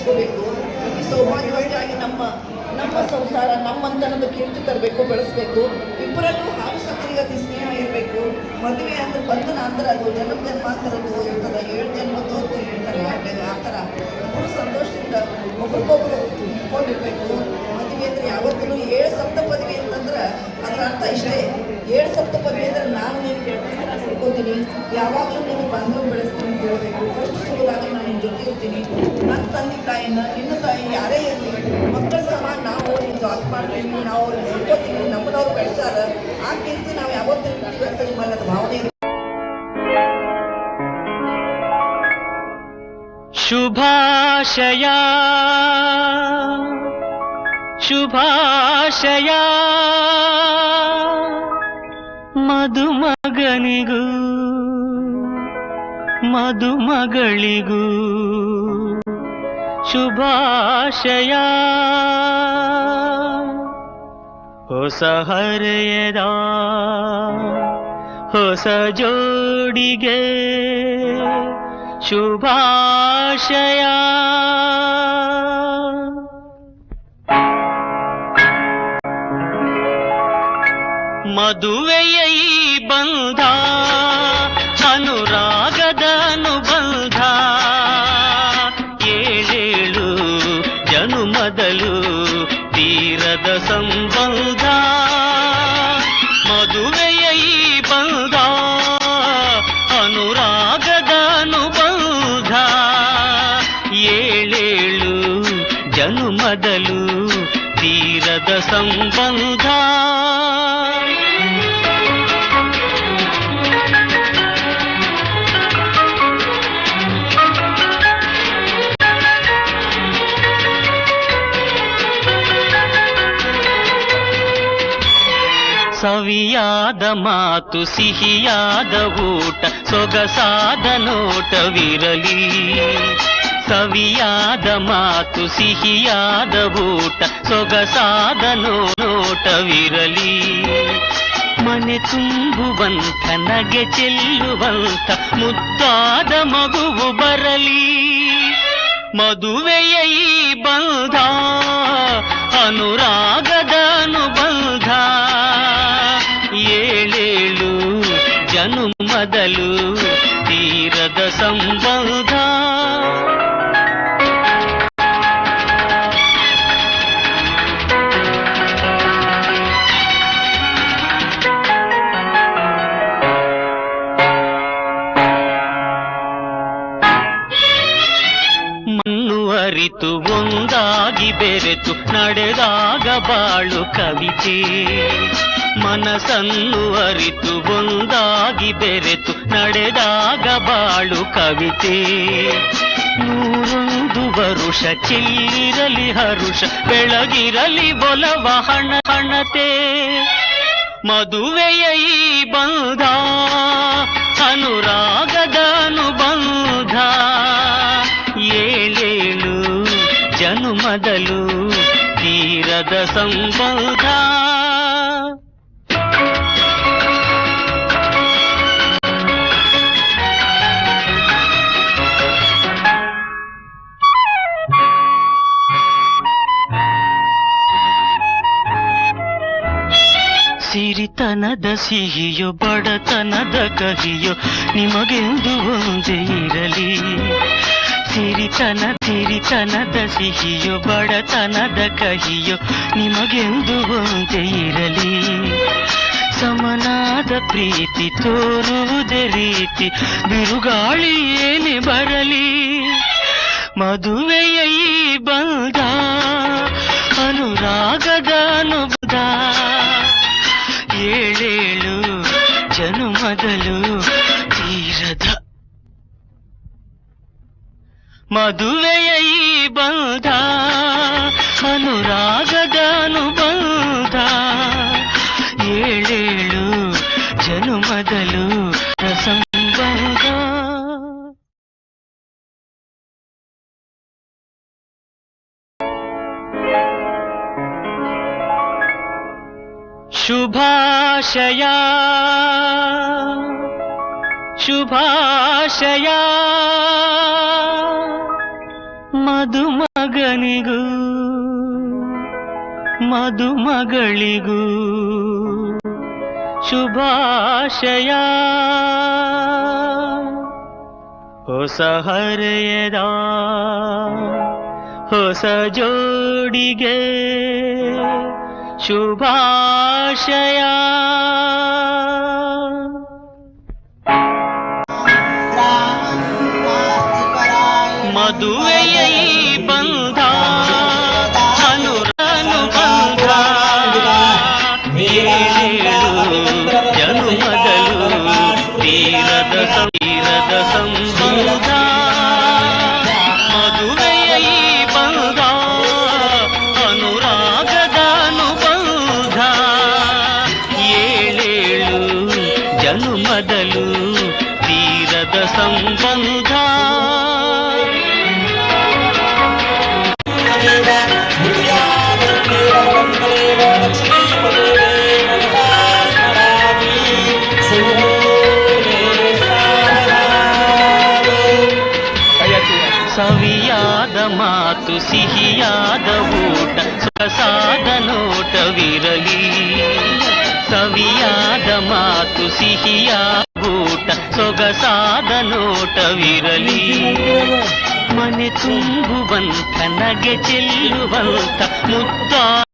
ಬೆಳೆಸ್ಕೋಬೇಕು. ಅತಿ ಸೌಭಾಗ್ಯವಾಗಿ ನಮ್ಮ ಸಂಸಾರ ನಮ್ಮಂತನದ ಕೀರ್ತಿ ತರಬೇಕು, ಬೆಳೆಸ್ಬೇಕು. ಇಬ್ಬರಲ್ಲೂ ಹಾಲು ಸಕ್ಕರೆಗೆ ಅತಿ ಸ್ನೇಹ ಇರಬೇಕು. ಮದುವೆ ಅಂದ್ರೆ ಬಂಧನ ಅಂದ್ರೆ ಅದು ಜನ್ಮಾಂತರದ್ದು ಇರ್ತದೆ, 7 ಜನ್ಮದ್ದು ಅಂತ ಹೇಳ್ತಾರೆ. ಆ ಥರ ಇಬ್ಬರು ಸಂತೋಷದಿಂದ ಒಬ್ರಿಗೊಬ್ರು ಇಟ್ಕೊಂಡಿರ್ಬೇಕು. ಮದುವೆ ಅಂದ್ರೆ ಯಾವತ್ತೂ 7 ಸಪ್ತಪದಿ ಅಂತಂದ್ರೆ ಅದರ ಅರ್ಥ ಇಷ್ಟೇ. 7 ಸಪ್ತಪದಿ ಅಂದ್ರೆ ನಾನು ನೀನು ಕೇಳ್ತೀನಿ, ನಾನು ತಿಳ್ಕೊತೀನಿ, ಯಾವಾಗಲೂ ನೀನು ಬಾಂಧವ್ಯ ಬೆಳೆಸ್ತೀನಿ ಅಂತ ಹೇಳಬೇಕು. ಫಸ್ಟ್ ಸಿಗೋದಾಗ ನಾನು ನಿನ್ನ ಜೊತೆ ಇರ್ತೀನಿ. ನನ್ನ ತಂದೆ ತಾಯಿನ ನಿನ್ನ ತಾಯಿ ಯಾರೇ ಇರಲಿ ಮಕ್ಕಳ ಸಮಾನ ನಾವು ನಿಂದು ಆತ್ ಮಾಡ್ತೀವಿ, ನಾವು ಅವ್ರಿಗೆ ತಿಳ್ಕೊತೀವಿ, ನಮ್ಮದವ್ರು ಬೆಳೆಸಾರ ಆ ಕೀರ್ತಿ ನಾವು ಯಾವತ್ತೂ ಇರ್ತೀವಿ ಅಂತ ನಿಮ್ಮಲ್ಲಿ ಅದು ಭಾವನೆ ಇರುತ್ತೆ. ಶುಭಾಶಯ ಶುಭಾಶಯ ಮದುಮಗನಿಗೂ ಮದುಮಗಳಿಗೂ ಶುಭಾಶಯ. ಹೊಸ ಹರೆಯದ ಹೊಸ ಜೋಡಿಗೆ ಶುಭಾಶಯ. ಮದುವೆಯ ಈ ಬಂಧ ಅನುರಾಗದ ಅನುಬಂಧ, 7 ಜನುಮದಲು ತೀರದ ಸಂಬಂಧ. ಮದುವೆಯ ಈ ಬಂಧ ಅನುರಾಗದ ಅನುಬಂಧ, 7 ಜನುಮದಲು ತೀರದ ಸಂಬಂಧ. ಸವಿಯಾದ ಮಾತು ಸಿಹಿಯಾದ ಊಟ ಸೊಗಸಾದ ನೋಟವಿರಲಿ. ಸವಿಯಾದ ಮಾತು ಸಿಹಿಯಾದ ಊಟ ಸೊಗಸಾದ ನೋಟವಿರಲಿ. ಮನೆ ತುಂಬುವಂಥ ನಗೆ ಚೆಲ್ಲುವಂಥ ಮುದ್ದಾದ ಮಗುವು ಬರಲಿ. ಮದುವೆಯ ಈ ಬಂಧ ಅನುರಾಗದ ಅನುಬಂಧ, 7 ಜನುಮದಲು ತೀರದ ಸಂಬಂಧ. ಮಣ್ಣು ಅರಿತು ಒಂದಾಗಿ ಬೆರೆತು ನಡೆದಾಗ ಬಾಳು ಕವಿತೆ. ಮನಸ್ಸನ್ನು ಅರಿತು ಒಂದಾಗಿ ಬೆರೆತು ನಡೆದಾಗ ಬಾಳು ಕವಿತೆ. 101 ವರುಷ ಚಿಲ್ಲಿರಲಿ ಹರುಷ, ಬೆಳಗಿರಲಿ ಒಲವ ಹಣತೆ. ಮದುವೆಯ ಈ ಬಂಧ ಅನುರಾಗದ ಅನುಬಂಧ, 7 ಜನುಮದಲು ತೀರದ ಸಂಬಂಧ. ಸಿರಿತನದ ಸಿಹಿಯೋ ಬಡತನದ ಕಹಿಯೋ ನಿಮಗೆಂದು ಒಂದೇ ಇರಲಿ. ಸಿರಿತನದ ಸಿಹಿಯೋ ಬಡತನದ ಕಹಿಯೋ ನಿಮಗೆಂದು ಒಂದೇ ಇರಲಿ. ಸಮನಾದ ಪ್ರೀತಿ ತೋರುವುದೇ ರೀತಿ ಬಿರುಗಾಳಿ ಏನೇ ಬರಲಿ. ಮದುವೆಯ ಈ ಬಂಧ ಅನುರಾಗದ ಅನುಬಂಧ, 7 ಜನುಮದಲು ತೀರದ. ಮದುವೆಯ ಈ ಬಂಧ ಅನುರಾಗದ ಅನುಬಂಧ, 7 ಜನುಮದಲು ಸಂಬಂಧ. ಶುಭಾಶಯ ಶುಭಾಶಯ ಮಧುಮ ಮದುಮಗಳಿಗೂ ಶುಭಾಶಯ. ಹೊಸ ಹರೆಯದ ಹೊಸ ಜೋಡಿಗೆ ಶುಭಾಶಯ. ಮದುವೆಯ ಈ ಬಂಧ ಅನುಬಂಧ ಏಳೇಳು ಜನುಮದಲು ತೀರದ ಸಂಬಂಧ. ಮದುವೆಯ ಈ ಬಂಧ ಅನುರಾಗದ ಅನುಬಂಧ ಏಳೇಳು ಜನುಮದಲು ತೀರದ ಸಂಬಂಧ. ಸವಿಯಾದ ಮಾತು ಸಿಹಿಯಾದ ಊಟ ಸೊಗಸಾದ ನೋಟವಿರಲಿ. ಸವಿಯಾದ ಮಾತು ಸಿಹಿಯಾದ ಊಟ ಸೊಗಸಾದ ನೋಟವಿರಲಿ. ಮನೆ ತುಂಬುವಂತ ನಗೆ ಚೆಲ್ಲುವಂತ ಮುದ್ದ